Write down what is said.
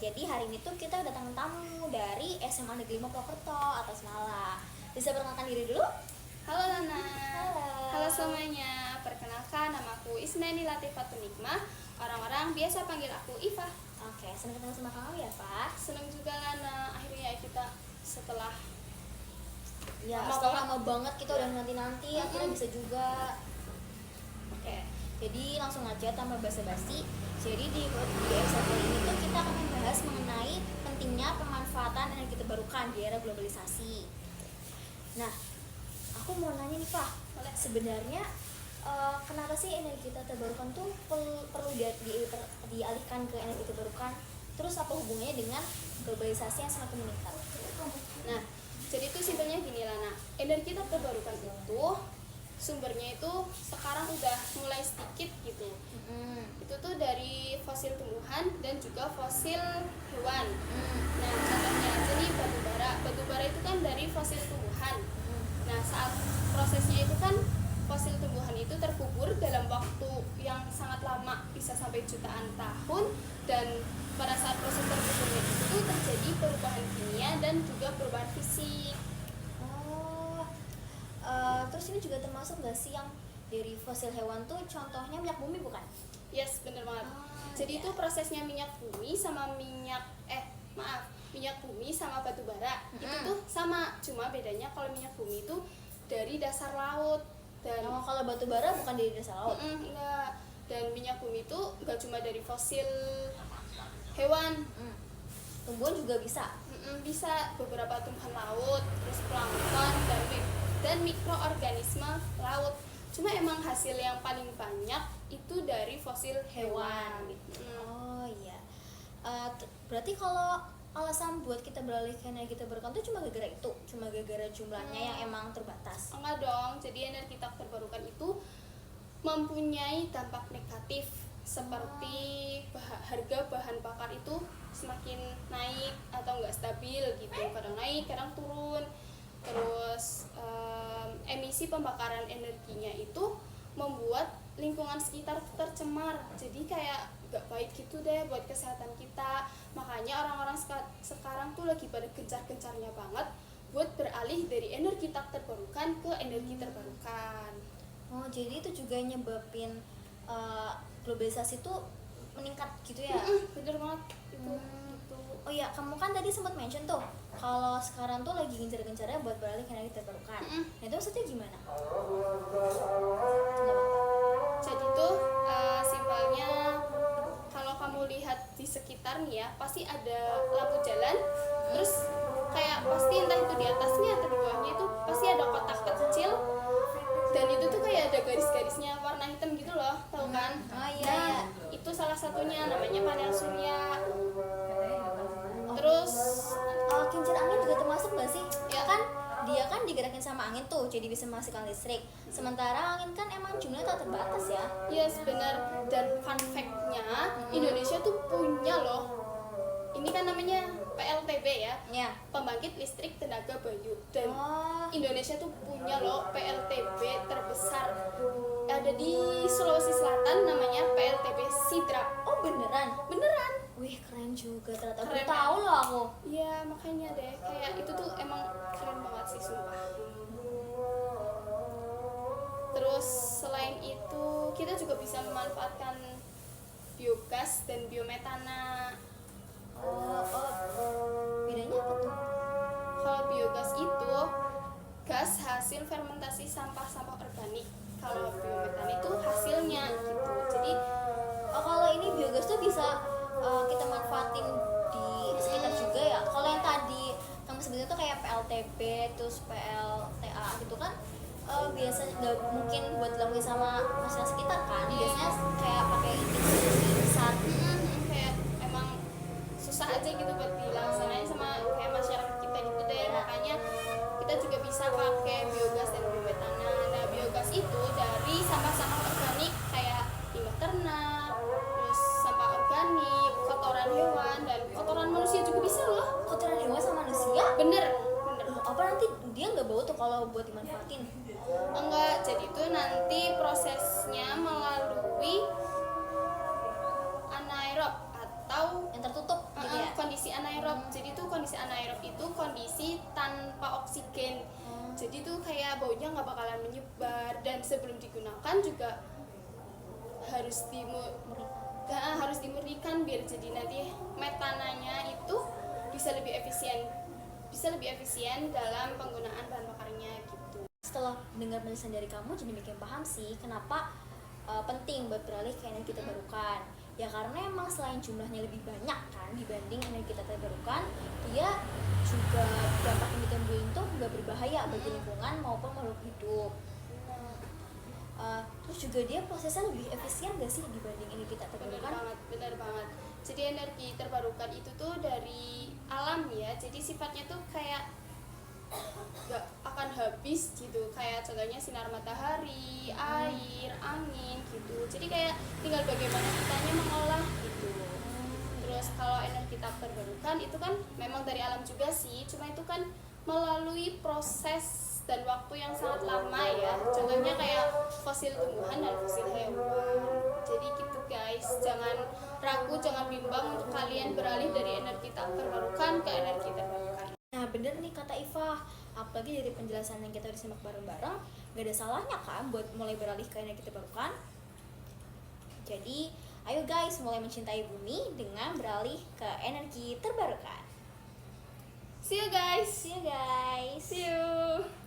Jadi hari ini tuh kita datang tamu dari SMA Negeri 5 Purwokerto atau Semala. Bisa perkenalkan diri dulu? Halo Nana. Halo. Halo semuanya. Perkenalkan, nama aku Isnani Latifatun Nikmah. Orang-orang biasa panggil aku Iva. Oke, senang ketemu sama kamu ya, Pak. Senang juga Nana. Akhirnya kita setelah lama banget kita udah nanti-nanti akhirnya bisa juga. Oke, jadi langsung aja tanpa basa-basi. Jadi di episode kali ini tuh kita akan membahas mengenai pentingnya pemanfaatan energi terbarukan di era globalisasi. Nah, aku mau nanya nih Pak, sebenarnya kenapa sih energi terbarukan tuh perlu dialihkan ke energi terbarukan? Terus apa hubungannya dengan globalisasi yang semakin meningkat? Nah, jadi itu simpelnya gini Lana. Energi terbarukan itu sumbernya itu sekarang udah mulai sedikit gitu. Itu tuh dari fosil tumbuhan dan juga fosil hewan. Nah, contohnya aja nih batu bara. Batu bara itu kan dari fosil tumbuhan. Nah, saat prosesnya itu kan fosil tumbuhan itu terkubur dalam waktu yang sangat lama, bisa sampai jutaan tahun, dan pada saat proses terkuburnya itu terjadi perubahan kimia dan juga perubahan fisik. Terus ini juga termasuk nggak sih yang dari fosil hewan tuh contohnya minyak bumi bukan? Yes, bener banget. Jadi itu prosesnya minyak bumi sama minyak bumi sama batu bara itu tuh sama, cuma bedanya kalau minyak bumi itu dari dasar laut dan kalau batu bara bukan dari dasar laut. Enggak. Dan minyak bumi itu enggak cuma dari fosil hewan, tumbuhan juga bisa. Bisa beberapa tumbuhan laut, terus plankton dan mikroorganisme laut. Cuma emang hasil yang paling banyak itu dari fosil hewan. Oh iya. Berarti kalau alasan buat kita beralih ke energi terbarukan itu cuma gara-gara jumlahnya yang emang terbatas? Enggak dong. Jadi energi tak terbarukan itu mempunyai dampak negatif seperti harga bahan bakar itu semakin naik atau enggak stabil gitu. Kadang naik, kadang turun. Terus emisi pembakaran energinya itu membuat lingkungan sekitar tercemar. Jadi kayak gak baik gitu deh buat kesehatan kita. Makanya orang-orang sekarang tuh lagi pada gencar-gencarnya banget buat beralih dari energi tak terbarukan ke energi terbarukan. Oh, jadi itu juga nyebabin globalisasi tuh meningkat gitu ya? Bener banget itu. Oh iya, kamu kan tadi sempat mention tuh kalau sekarang tuh lagi gencar-gencarnya buat beralih ke energi terbarukan. Nah, itu maksudnya gimana? Jadi tuh simpelnya kalau kamu lihat di sekitar nih ya, pasti ada lampu jalan. Terus kayak pasti entah itu di atasnya atau di bawahnya itu pasti ada kotak kecil. Dan itu tuh kayak ada garis-garisnya warna hitam gitu loh, tahu kan? Oh iya. Nah, itu salah satunya namanya panel surya. Terus kincir angin juga termasuk nggak sih? Ya Kan dia kan digerakin sama angin tuh, jadi bisa menghasilkan listrik. Sementara angin kan emang jumlahnya tak terbatas ya. yes, benar. Dan fun fact-nya Indonesia tuh punya loh. Ini kan namanya PLTB ya. Ya. Pembangkit listrik tenaga bayu. Dan Indonesia tuh punya loh PLTB terbesar. Ada di Sulawesi Selatan, namanya PLTB Sidrap. Oh beneran? Beneran. Wih, keren juga ternyata. Keren, Baru tahu loh aku. Iya, makanya deh. Kayak itu tuh emang keren banget sih, sumpah. Terus selain itu, kita juga bisa memanfaatkan biogas dan biometana. Bedanya apa tuh? Kalau biogas itu gas hasil fermentasi sampah-sampah organik. Kalau biometana itu hasilnya gitu. Jadi kalau ini biogas tuh bisa kita manfaatin di sekitar juga ya. Kalau yang tadi kamu sebutnya tuh kayak PLTB terus PLTA gitu kan biasanya nggak mungkin buat dilakuin sama masyarakat sekitar kan. Biasanya kayak pakai institusi besar. Kayak emang susah aja gitu buat dilaksanain sama kayak masyarakat kita gitu deh. Makanya kita juga bisa pakai biogas dan biometana. Nah, biogas itu dari sampah-sampah organik kayak limbah ternak, terus sampah organik, kotoran hewan, dan kotoran manusia juga bisa loh. Kotoran hewan sama manusia? Bener. Apa nanti dia nggak bau tuh kalau buat dimanfaatin? Enggak, jadi itu nanti prosesnya melalui anaerob atau yang tertutup gitu ya. kondisi anaerob. Jadi tuh kondisi anaerob itu kondisi tanpa oksigen. Jadi tuh kayak baunya nggak bakalan menyebar, dan sebelum digunakan juga harus dimurnikan biar jadi nanti metananya itu bisa lebih efisien dalam penggunaan bahan bakarnya gitu. Setelah dengar penjelasan dari kamu, jadi bikin paham sih kenapa penting buat beralih ke energi terbarukan. Ya karena emang selain jumlahnya lebih banyak kan dibanding energi terbarukan, dia juga dampak yang ditimbulin tuh nggak berbahaya bagi lingkungan maupun makhluk hidup. Terus juga dia prosesnya lebih efisien gak sih dibanding energi tak terbarukan? Benar banget. Jadi energi terbarukan itu tuh dari alam ya. Jadi sifatnya tuh kayak gak akan habis gitu. Kayak contohnya sinar matahari, air, angin gitu. Jadi kayak tinggal bagaimana kitanya mengolah gitu. Terus kalau energi tak terbarukan itu kan memang dari alam juga sih. Cuma itu kan melalui proses dan waktu yang sangat lama ya. Contohnya kayak fosil tumbuhan dan fosil hewan. Jadi gitu guys, jangan ragu, jangan bimbang untuk kalian beralih dari energi tak terbarukan ke energi terbarukan. Nah bener nih kata Iva, apalagi dari penjelasan yang kita udah simak bareng-bareng, gak ada salahnya kan buat mulai beralih ke energi terbarukan. Jadi ayo guys mulai mencintai bumi dengan beralih ke energi terbarukan. See you guys. See you guys. See you.